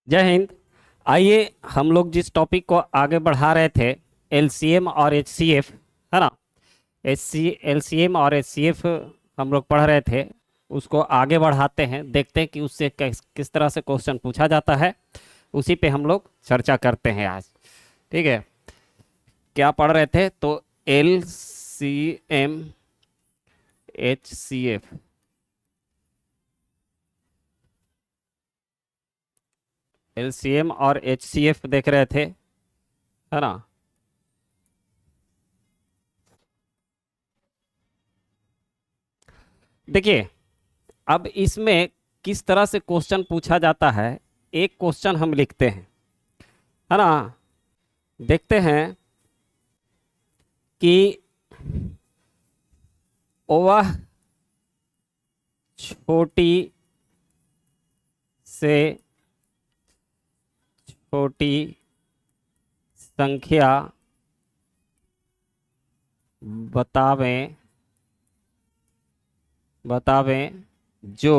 जय हिंद। आइए हम लोग जिस टॉपिक को आगे बढ़ा रहे थे, एलसीएम और एचसीएफ, है ना। एलसीएम और एचसीएफ हम लोग पढ़ रहे थे, उसको आगे बढ़ाते हैं, देखते हैं कि उससे किस तरह से क्वेश्चन पूछा जाता है। उसी पे हम लोग चर्चा करते हैं आज। ठीक है, क्या पढ़ रहे थे? तो एलसीएम एचसीएफ, एलसीएम और एचसीएफ देख रहे थे, है ना। देखिए, अब इसमें किस तरह से क्वेश्चन पूछा जाता है। एक क्वेश्चन हम लिखते हैं, है ना। देखते हैं कि वह छोटी से छोटी संख्या बतावें बतावें जो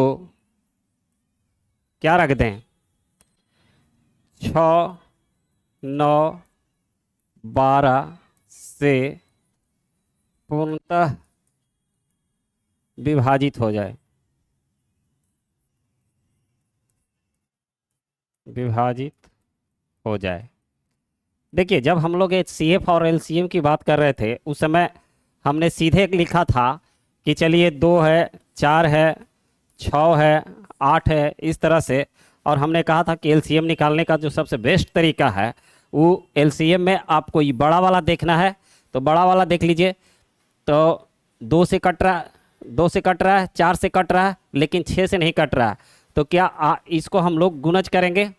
क्या रख दें, 6, 9, 12 से पूर्णतः विभाजित हो जाए, विभाजित हो जाए। देखिए, जब हम लोग एचसीएफ और एलसीएम की बात कर रहे थे, उस समय हमने सीधे लिखा था कि चलिए 2 है, 4 है, 6 है, 8 है, इस तरह से। और हमने कहा था कि एलसीएम निकालने का जो सबसे बेस्ट तरीका है, वो एलसीएम में आपको ये बड़ा वाला देखना है, तो बड़ा वाला देख लीजिए। तो 2 से कट रहा है, 2 से कट रहा है, 4 से कट रहा है, लेकिन 6 से नहीं कट रहा है। तो क्या इसको हम लोग गुणज करेंगे।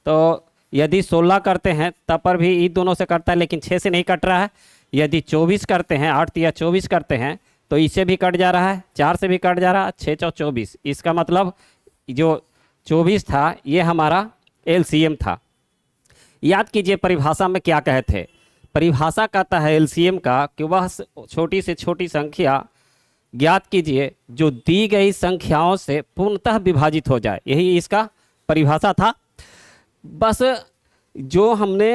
तो यदि 16 करते हैं तब पर भी ये दोनों से कटता है, लेकिन 6 से नहीं कट रहा है। यदि 24 करते हैं, 8 या 24 करते हैं, तो इससे भी कट जा रहा है, 4 से भी कट जा रहा है, 6 चौ 24। इसका मतलब जो 24 था ये हमारा एलसीएम था। याद कीजिए परिभाषा में क्या कहे थे। परिभाषा कहता है एलसीएम का कि वह छोटी से छोटी संख्या ज्ञात कीजिए जो दी गई संख्याओं से पूर्णतः विभाजित हो जाए। यही इसका परिभाषा था। बस जो हमने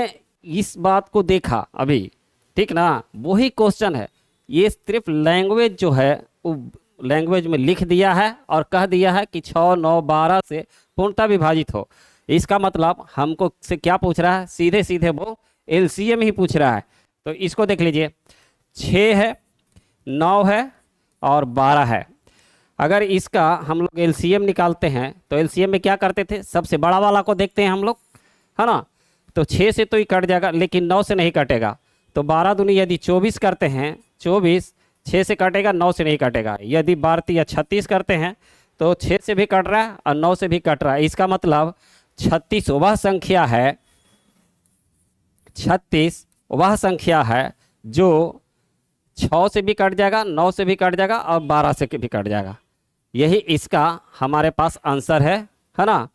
इस बात को देखा अभी, ठीक ना, वही क्वेश्चन है। ये सिर्फ लैंग्वेज जो है वो लैंग्वेज में लिख दिया है और कह दिया है कि 6, 9, 12 से पूर्णतः विभाजित हो। इसका मतलब हमको से क्या पूछ रहा है, सीधे सीधे वो एलसीएम ही पूछ रहा है। तो इसको देख लीजिए, 6 है, 9 है और 12 है। अगर इसका हम लोग एलसीएम निकालते हैं तो एलसीएम में क्या करते थे, सबसे बड़ा वाला को देखते हैं हम लोग, है ना। तो 6 से तो ही कट जाएगा, लेकिन 9 से नहीं कटेगा। तो 12 दूनी यदि 24 करते हैं, 24 6 से कटेगा, 9 से नहीं कटेगा। यदि 12 या 36 करते हैं तो 6 से भी कट रहा है और 9 से भी कट रहा है। इसका मतलब 36 वह संख्या है, 36 वह संख्या है जो 6 से भी कट जाएगा, 9 से भी कट जाएगा और 12 से भी कट जाएगा। यही इसका हमारे पास आंसर है ना।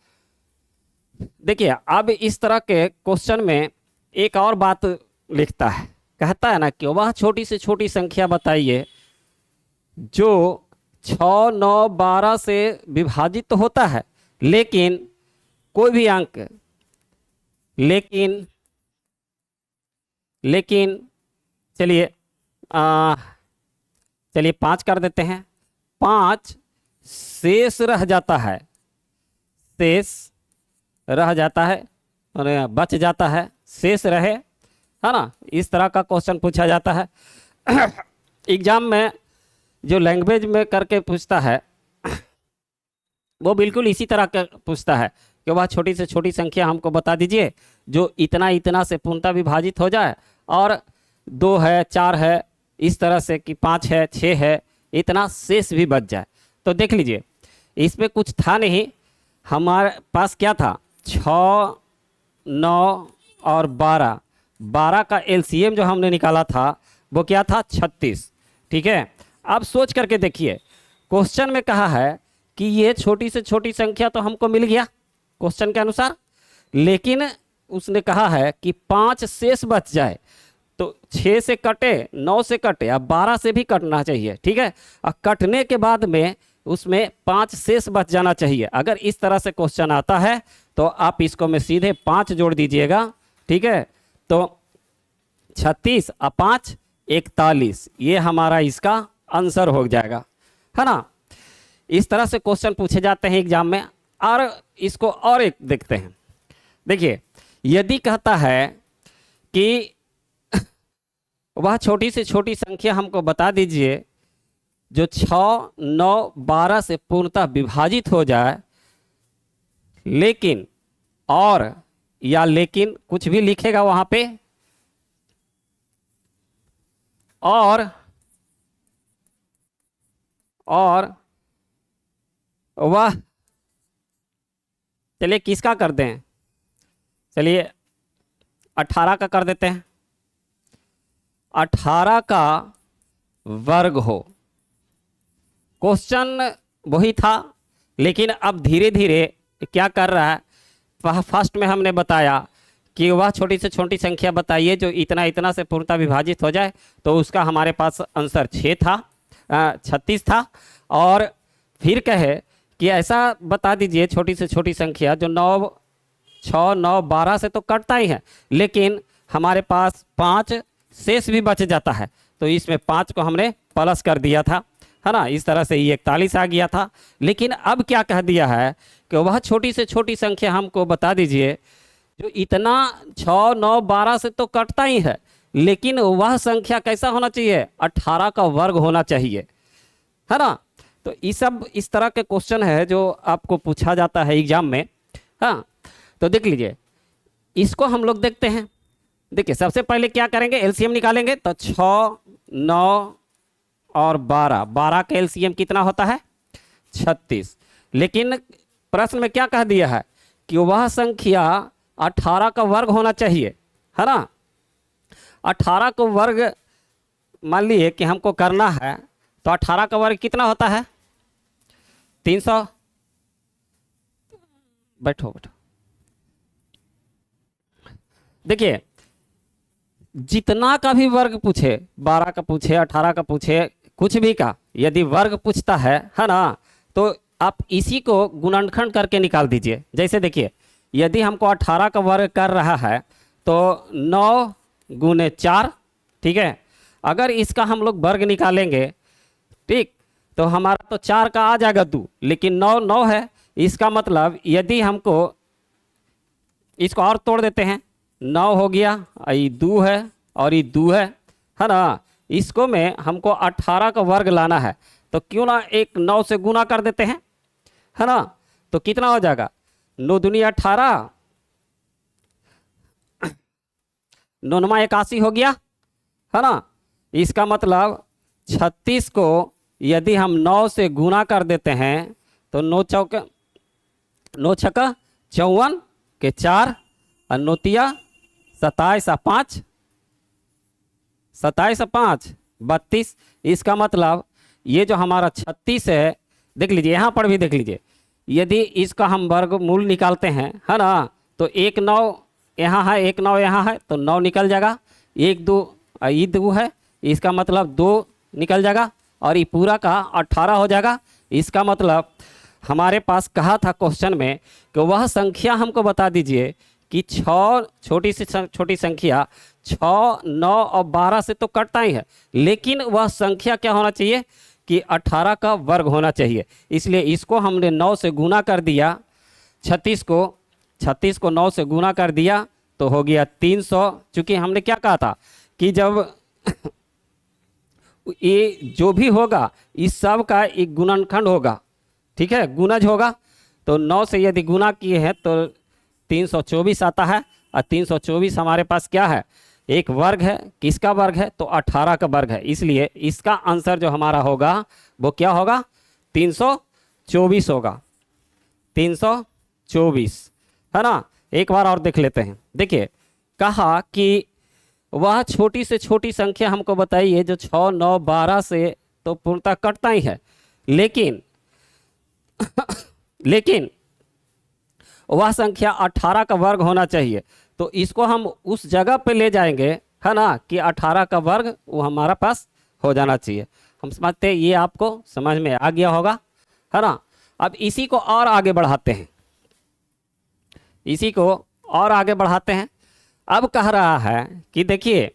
देखिए, अब इस तरह के क्वेश्चन में एक और बात लिखता है, कहता है ना कि वह छोटी से छोटी संख्या बताइए जो 6, 9, 12 से विभाजित तो होता है, लेकिन कोई भी अंक, लेकिन चलिए चलिए 5 कर देते हैं। 5 शेष रह जाता है, शेष रह जाता है और बच जाता है, शेष रहे, है ना। इस तरह का क्वेश्चन पूछा जाता है एग्जाम में। जो लैंग्वेज में करके पूछता है वो बिल्कुल इसी तरह का पूछता है कि वह छोटी से छोटी संख्या हमको बता दीजिए जो इतना इतना से पूर्णतः विभाजित हो जाए, और 2 है, 4 है, इस तरह से कि 5 है, 6 है, इतना शेष भी बच जाए। तो देख लीजिए, इसमें कुछ था नहीं, हमारे पास क्या था, 6, 9 और 12। 12 का एलसीएम जो हमने निकाला था वो क्या था, 36। ठीक है, अब सोच करके देखिए, क्वेश्चन में कहा है कि ये छोटी से छोटी संख्या तो हमको मिल गया क्वेश्चन के अनुसार, लेकिन उसने कहा है कि 5 शेष बच जाए। तो 6 से कटे, 9 से कटे या 12 से भी कटना चाहिए, ठीक है। और कटने के बाद में उसमें 5 शेष बच जाना चाहिए। अगर इस तरह से क्वेश्चन आता है तो आप इसको में सीधे 5 जोड़ दीजिएगा, ठीक है। तो 36 और 5 41, ये हमारा इसका आंसर हो जाएगा, है ना। इस तरह से क्वेश्चन पूछे जाते हैं एग्जाम में। और इसको और एक देखते हैं। देखिए, यदि कहता है कि वह छोटी से छोटी संख्या हमको बता दीजिए जो 6, 9, 12 से पूर्णतः विभाजित हो जाए, लेकिन और या लेकिन कुछ भी लिखेगा वहां पे, और वह, चलिए किसका कर दें, चलिए 18 का कर देते हैं। 18 का वर्ग हो। क्वेश्चन वही था, लेकिन अब धीरे धीरे क्या कर रहा है, फर्स्ट में हमने बताया कि वह छोटी से छोटी संख्या बताइए जो इतना इतना से पूर्णतः विभाजित हो जाए, तो उसका हमारे पास आंसर 36 था। और फिर कहे कि ऐसा बता दीजिए छोटी से छोटी संख्या जो 9, 6, 9, 12 से तो कटता ही है, लेकिन हमारे पास 5 शेष भी बच जाता है, तो इसमें 5 को हमने प्लस कर दिया था, है ना। इस तरह से ये 41 आ गया था। लेकिन अब क्या कह दिया है कि वह छोटी से छोटी संख्या हमको बता दीजिए जो इतना 6, 9, 12 से तो कटता ही है, लेकिन वह संख्या कैसा होना चाहिए, 18 का वर्ग होना चाहिए, है ना। तो ये सब इस तरह के क्वेश्चन है जो आपको पूछा जाता है एग्जाम में। हाँ, तो देख लीजिए, इसको हम लोग देखते हैं। देखिए, सबसे पहले क्या करेंगे, एलसीएम निकालेंगे। तो 6, 9 और 12, 12 का एलसीएम कितना होता है, 36। लेकिन प्रश्न में क्या कह दिया है कि वह संख्या 18 का वर्ग होना चाहिए, है ना। 18 को वर्ग मान लिए कि हमको करना है, तो 18 का वर्ग कितना होता है, 300। बैठो। देखिए, जितना का भी वर्ग पूछे, 12 का पूछे, 18 का पूछे, कुछ भी का यदि वर्ग पूछता है ना, तो आप इसी को गुणनखंड करके निकाल दीजिए। जैसे देखिए, यदि हमको 18 का वर्ग कर रहा है तो 9 गुने 4, ठीक है। अगर इसका हम लोग वर्ग निकालेंगे, ठीक, तो हमारा तो 4 का आ जाएगा 2, लेकिन 9 9 है। इसका मतलब यदि हमको इसको और तोड़ देते हैं, 9 हो गया, ये 2 है और ये 2 है ना। इसको में हमको 18 का वर्ग लाना है, तो क्यों ना एक 9 से गुना कर देते हैं, है ना। तो कितना हो जाएगा, 9 दूनी 18, 9 81 हो गया, है ना। इसका मतलब 36 को यदि हम 9 से गुना कर देते हैं तो 9 छक्का 54 के 4 और 9 तिया 27 और 5, 27 और 5 32। इसका मतलब ये जो हमारा 36 है, देख लीजिए यहाँ पर भी देख लीजिए, यदि इसका हम वर्गमूल निकालते हैं, है ना, तो 1 9 यहाँ है, 1 9 यहाँ है, तो 9 निकल जाएगा। 1 2 ये 2 है, इसका मतलब 2 निकल जाएगा, और ये पूरा का 18 हो जाएगा। इसका मतलब हमारे पास कहा था क्वेश्चन में कि वह संख्या हमको बता दीजिए कि 6 छोटी से छोटी संख्या 6, 9 और 12 से तो कटता ही है, लेकिन वह संख्या क्या होना चाहिए कि 18 का वर्ग होना चाहिए। इसलिए इसको हमने 9 से गुना कर दिया, 36 को 9 से गुना कर दिया, तो हो गया 300। चूँकि हमने क्या कहा था कि जब ये जो भी होगा इस सब का एक गुणनखंड होगा, ठीक है, गुणज होगा। तो 9 से यदि गुना किए हैं तो 324 आता है, और 324 हमारे पास क्या है, एक वर्ग है। किसका वर्ग है, तो 18 का वर्ग है। इसलिए इसका आंसर जो हमारा होगा वो क्या होगा, 324 होगा, 324, है ना। एक बार और देख लेते हैं। देखिए, कहा कि वह छोटी से छोटी संख्या हमको बताइए जो 6, 9, 12 से तो पूर्णतः कटता ही है, लेकिन वह संख्या 18 का वर्ग होना चाहिए। तो इसको हम उस जगह पे ले जाएंगे, है ना, कि 18 का वर्ग वो हमारा पास हो जाना चाहिए। हम समझते हैं ये आपको समझ में आ गया होगा। है ना। अब इसी को और आगे बढ़ाते हैं, इसी को और आगे बढ़ाते हैं। अब कह रहा है कि देखिए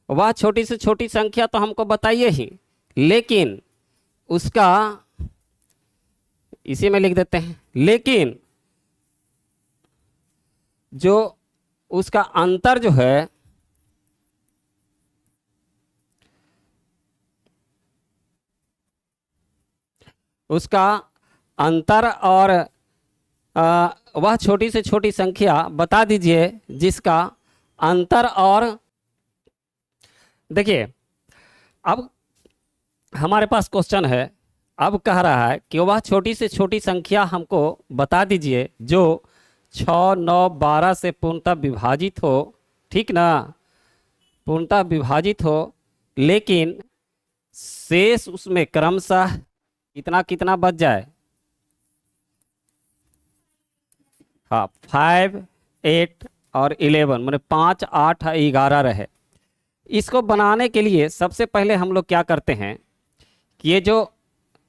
वह छोटी से छोटी संख्या तो हमको बताइए ही, लेकिन उसका, इसी में लिख देते हैं, लेकिन जो उसका अंतर जो है, उसका अंतर और वह छोटी से छोटी संख्या बता दीजिए जिसका अंतर और, देखिए अब हमारे पास क्वेश्चन है, अब कह रहा है कि वह छोटी से छोटी संख्या हमको बता दीजिए जो 6, 9, 12 से पूर्णतः विभाजित हो, ठीक ना, पूर्णतः विभाजित हो, लेकिन शेष उसमें क्रमशः कितना कितना बच जाए। हाँ, 5, 8 और 11, मैंने 5, 8, 11 रहे। इसको बनाने के लिए सबसे पहले हम लोग क्या करते हैं कि ये जो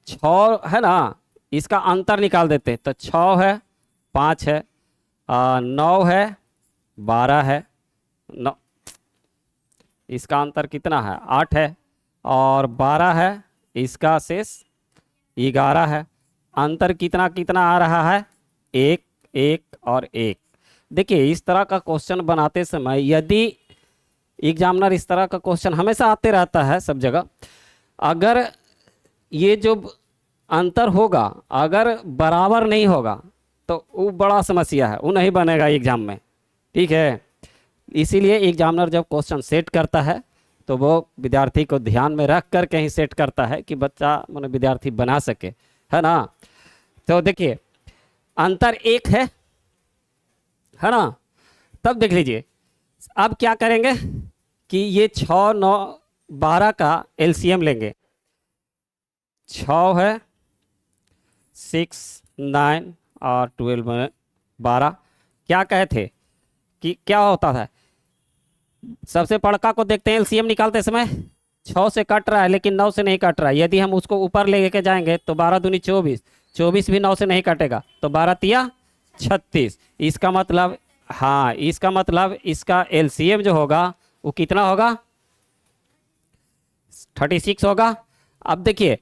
6 है ना, इसका अंतर निकाल देते हैं। तो 6 है, 5 है, 9 है, 12 है, 9, इसका अंतर कितना है, 8 है, और 12 है, इसका शेष 11 है। अंतर कितना कितना आ रहा है, 1, 1 और 1। देखिए इस तरह का क्वेश्चन बनाते समय यदि एग्जामिनर, इस तरह का क्वेश्चन हमेशा आते रहता है सब जगह, अगर ये जो अंतर होगा अगर बराबर नहीं होगा तो वो बड़ा समस्या है, वो नहीं बनेगा एग्जाम में, ठीक है। इसीलिए एग्जामिनर जब क्वेश्चन सेट करता है तो वो विद्यार्थी को ध्यान में रख कर कहीं सेट करता है कि बच्चा माने विद्यार्थी बना सके, है ना। तो देखिए अंतर 1 है ना। तब देख लीजिए अब क्या करेंगे कि ये 6, 9, 12 का एलसीएम लेंगे। 6 है, 6, 9 और 12 में 12। क्या कहे थे कि क्या होता था, सबसे बड़का को देखते हैं एलसीएम निकालते समय 6 से कट रहा है लेकिन 9 से नहीं कट रहा है। यदि हम उसको ऊपर लेके जाएंगे तो 12 दूनी 24, 24 भी 9 से नहीं कटेगा, तो 12 तिया 36। इसका मतलब, हाँ इसका मतलब इसका एलसीएम जो होगा वो कितना होगा, 36 होगा। अब देखिए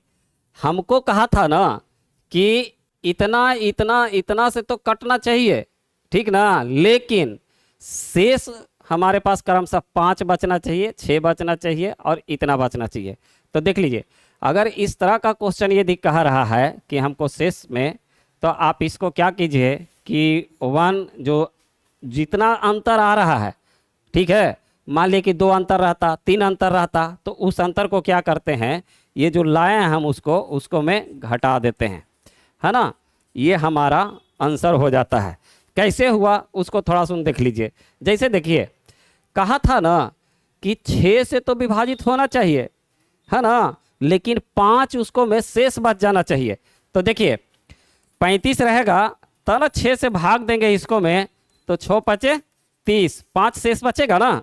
हमको कहा था ना कि इतना इतना इतना से तो कटना चाहिए, ठीक ना, लेकिन शेष हमारे पास क्रमशः 5 बचना चाहिए, 6 बचना चाहिए और इतना बचना चाहिए। तो देख लीजिए अगर इस तरह का क्वेश्चन यदि कहा रहा है कि हमको शेष में, तो आप इसको क्या कीजिए कि 1 जो जितना अंतर आ रहा है, ठीक है, मान लीजिए कि 2 अंतर रहता, 3 अंतर रहता, तो उस अंतर को क्या करते हैं, ये जो लाए हैं हम उसको में घटा देते हैं, है ना। ये हमारा आंसर हो जाता है। कैसे हुआ उसको थोड़ा सुन देख लीजिए। जैसे देखिए कहा था ना कि 6 से तो विभाजित होना चाहिए, है ना, लेकिन 5 उसको में शेष बच जाना चाहिए। तो देखिए 35 रहेगा तो ना 6 से भाग देंगे इसको में, तो 6 बचे 30, 5 शेष बचेगा ना।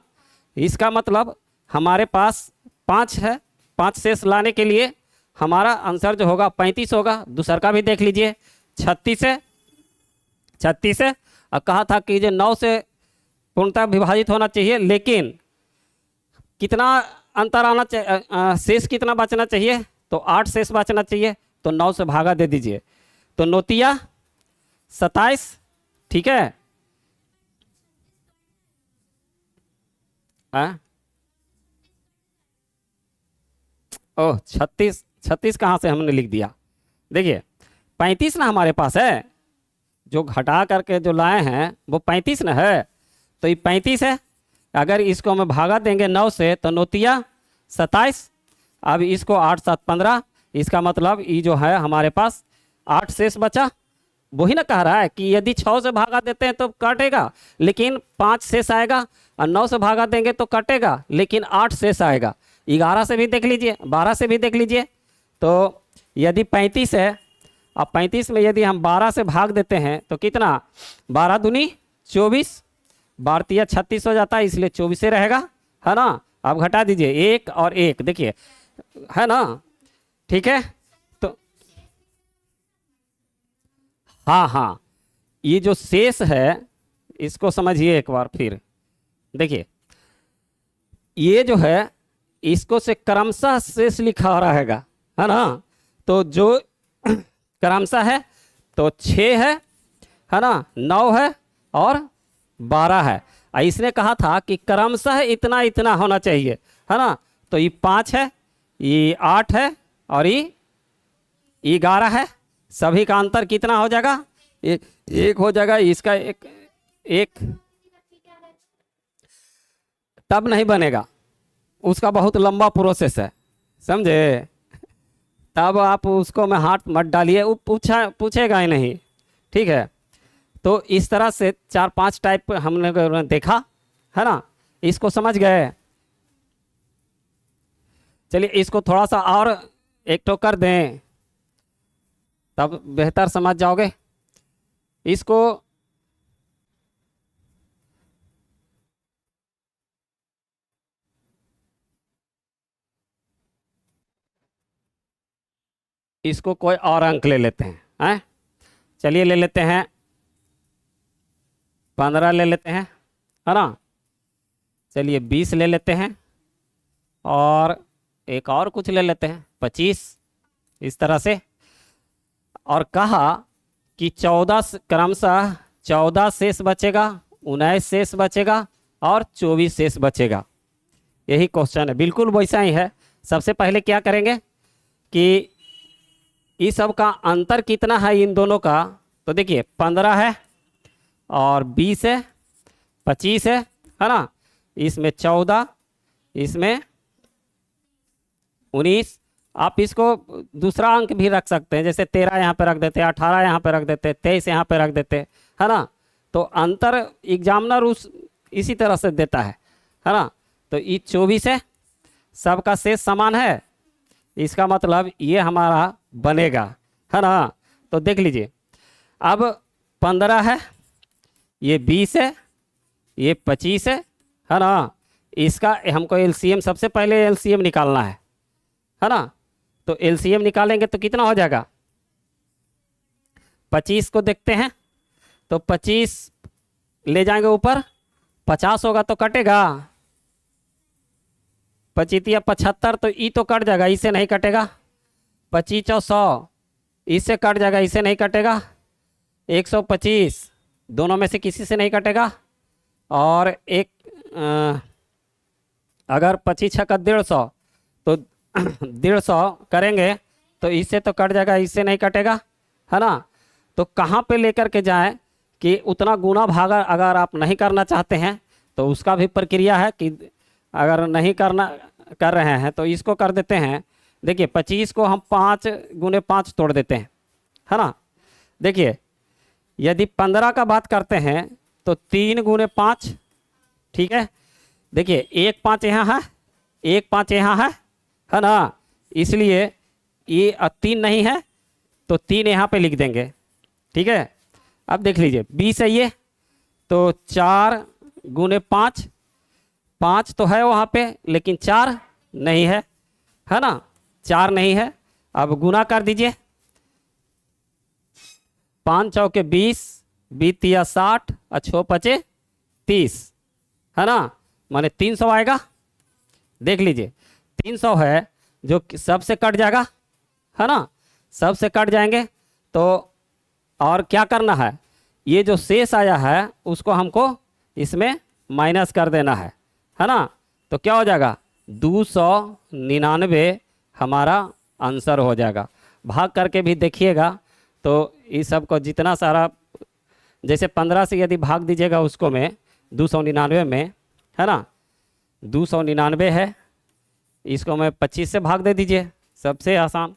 इसका मतलब हमारे पास 5 है, 5 शेष लाने के लिए हमारा आंसर जो होगा 35 होगा। दूसर का भी देख लीजिए 36 है, 36 है, और कहा था कि जो 9 से पूर्णतः विभाजित होना चाहिए, लेकिन कितना अंतर आना चाहिए, शेष कितना बचना चाहिए, तो 8 शेष बचना चाहिए, तो 9 से भागा दे दीजिए, तो 9 तिया 27, ठीक है। ओह 36, 36 कहाँ से हमने लिख दिया, देखिए 35 ना हमारे पास है, जो घटा करके जो लाए हैं वो 35 ना है, तो ये 35 है। अगर इसको हम भागा देंगे 9 से तो 9 तिया 27, अब इसको 8, 7, 15, इसका मतलब ये जो है हमारे पास 8 शेष बचा। वही ना कह रहा है कि यदि 6 से भागा देते हैं तो कटेगा लेकिन 5 शेष आएगा, और 9 से भागा देंगे तो कटेगा लेकिन 8 शेष आएगा। 11 से भी देख लीजिए, 12 से भी देख लीजिए। तो यदि 35 है, अब 35 में यदि हम 12 से भाग देते हैं तो कितना, 12 दूनी 24, 12 तिया 36 हो जाता है, इसलिए 24 से रहेगा, है ना। अब घटा दीजिए 1 और 1, देखिए है ना, ठीक है। तो हाँ हाँ, ये जो शेष है इसको समझिए एक बार फिर। देखिए ये जो है इसको से क्रमशः शेष लिखा रहेगा, है ना। तो जो क्रमशः है तो 6 है ना, 9 है और 12 है। इसने कहा था कि क्रमशः इतना इतना होना चाहिए, है ना। तो ये 5 है, ये 8 है और ये 11 है। सभी का अंतर कितना हो जाएगा? एक हो जाएगा। इसका एक एक तब नहीं बनेगा, उसका बहुत लंबा प्रोसेस है, समझे। तब आप उसको में हाथ मत डालिए, वो पूछेगा ही नहीं, ठीक है। तो इस तरह से 4-5 टाइप हमने देखा, है ना। इसको समझ गए। चलिए इसको थोड़ा सा और एक तो कर दें, तब बेहतर समझ जाओगे इसको। इसको कोई और अंक ले लेते हैं। चलिए ले लेते हैं 15 ले लेते हैं, है ना। चलिए 20 ले लेते हैं और एक और कुछ ले लेते हैं 25, इस तरह से। और कहा कि 14 क्रमशः 14 शेष बचेगा, 19 शेष बचेगा और 24 शेष बचेगा। यही क्वेश्चन है, बिल्कुल वैसा ही है। सबसे पहले क्या करेंगे कि इस सब का अंतर कितना है इन दोनों का। तो देखिए 15 है और 20 है, 25 है ना। इसमें 14, इसमें 19। आप इसको दूसरा अंक भी रख सकते हैं, जैसे 13 यहाँ पे रख देते हैं, 18 यहाँ पे रख देते हैं, 23 यहाँ पे रख देते हैं, है ना। तो अंतर एग्जामिनर उस इसी तरह से देता है ना। तो ये 24 है, सबका शेष समान है, इसका मतलब ये हमारा बनेगा, है ना। तो देख लीजिए अब 15 है, ये 20 है, ये 25 है ना। इसका हमको एलसीएम, सबसे पहले एलसीएम निकालना है ना। तो एलसीएम निकालेंगे तो कितना हो जाएगा? 25 को देखते हैं, तो 25 ले जाएंगे ऊपर, 50 होगा तो कटेगा, 25 या 75, तो ई तो कट जाएगा, इसे नहीं कटेगा। 25 और 100 इससे कट जाएगा, इसे नहीं कटेगा। 125 दोनों में से किसी से नहीं कटेगा। और एक अगर 25 का 150, तो 150 करेंगे तो इससे तो कट जाएगा, इससे नहीं कटेगा, है ना। तो कहाँ पे लेकर के जाएं कि उतना गुना भागा अगर आप नहीं करना चाहते हैं तो उसका भी प्रक्रिया है कि अगर नहीं कर रहे हैं तो इसको कर देते हैं। देखिए 25 को हम 5 गुने 5 तोड़ देते हैं, है ना। देखिए यदि 15 का बात करते हैं तो 3 गुने 5, ठीक है। देखिए 1 5 यहाँ है, 1 5 यहाँ है ना। इसलिए ये 3 नहीं है तो 3 यहाँ पे लिख देंगे, ठीक है। अब देख लीजिए 20 है ये, तो 4 गुने 5, 5 तो है वहाँ पे लेकिन 4 नहीं है ना, 4 नहीं है। अब गुना कर दीजिए, 5 चौके 20, 20 या 60 और 6 पचे 30, है ना। माने 300 आएगा। देख लीजिए 300 है जो सबसे कट जाएगा, है ना, सबसे कट जाएंगे। तो और क्या करना है, ये जो शेष आया है उसको हमको इसमें माइनस कर देना है ना। तो क्या हो जाएगा? 299 हमारा आंसर हो जाएगा। भाग करके भी देखिएगा तो इस सब को जितना सारा, जैसे 15 से यदि भाग दीजिएगा उसको में 299 में, है ना, 299 है, इसको मैं 25 से भाग दे दीजिए, सबसे आसान।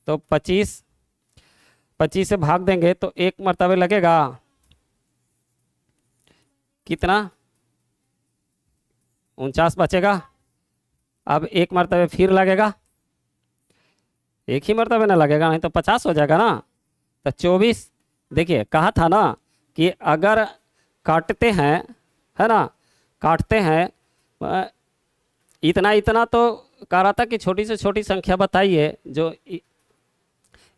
तो 25 से भाग देंगे तो एक मरतबे लगेगा कितना? 49 बचेगा। अब एक मरतबे फिर लगेगा, एक ही मरतबे ना लगेगा, नहीं तो 50 हो जाएगा ना। तो 24, देखिए कहा था ना कि अगर काटते हैं, है ना, काटते हैं इतना इतना, तो कह रहा था कि छोटी से छोटी संख्या बताइए जो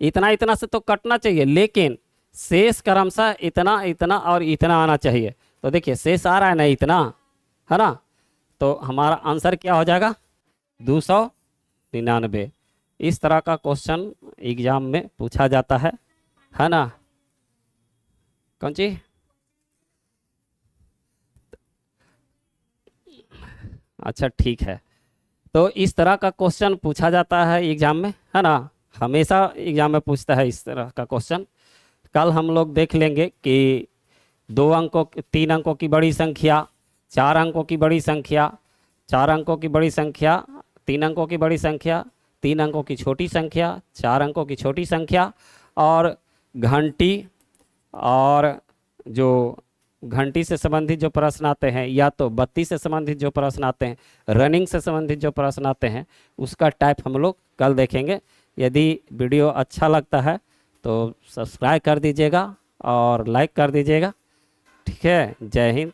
इतना इतना से तो कटना चाहिए, लेकिन शेष क्रमशः इतना इतना और इतना आना चाहिए। तो देखिए शेष आ रहा है ना इतना, है ना, तो हमारा आंसर क्या हो जाएगा 299। इस तरह का क्वेश्चन एग्जाम में पूछा जाता है ना। कौन सी? अच्छा ठीक है, तो इस तरह का क्वेश्चन पूछा जाता है एग्जाम में, है ना, हमेशा एग्जाम में पूछता है इस तरह का क्वेश्चन। कल हम लोग देख लेंगे कि 2 अंकों 3 अंकों की बड़ी संख्या, 4 अंकों की बड़ी संख्या, 4 अंकों की बड़ी संख्या, 3 अंकों की बड़ी संख्या, 3 अंकों की छोटी संख्या, 4 अंकों की छोटी संख्या, और घंटी, और जो घंटी से संबंधित जो प्रश्न आते हैं, या तो बत्ती से संबंधित जो प्रश्न आते हैं, रनिंग से संबंधित जो प्रश्न आते हैं, उसका टाइप हम लोग कल देखेंगे। यदि वीडियो अच्छा लगता है तो सब्सक्राइब कर दीजिएगा और लाइक कर दीजिएगा। ठीक है, जय हिंद।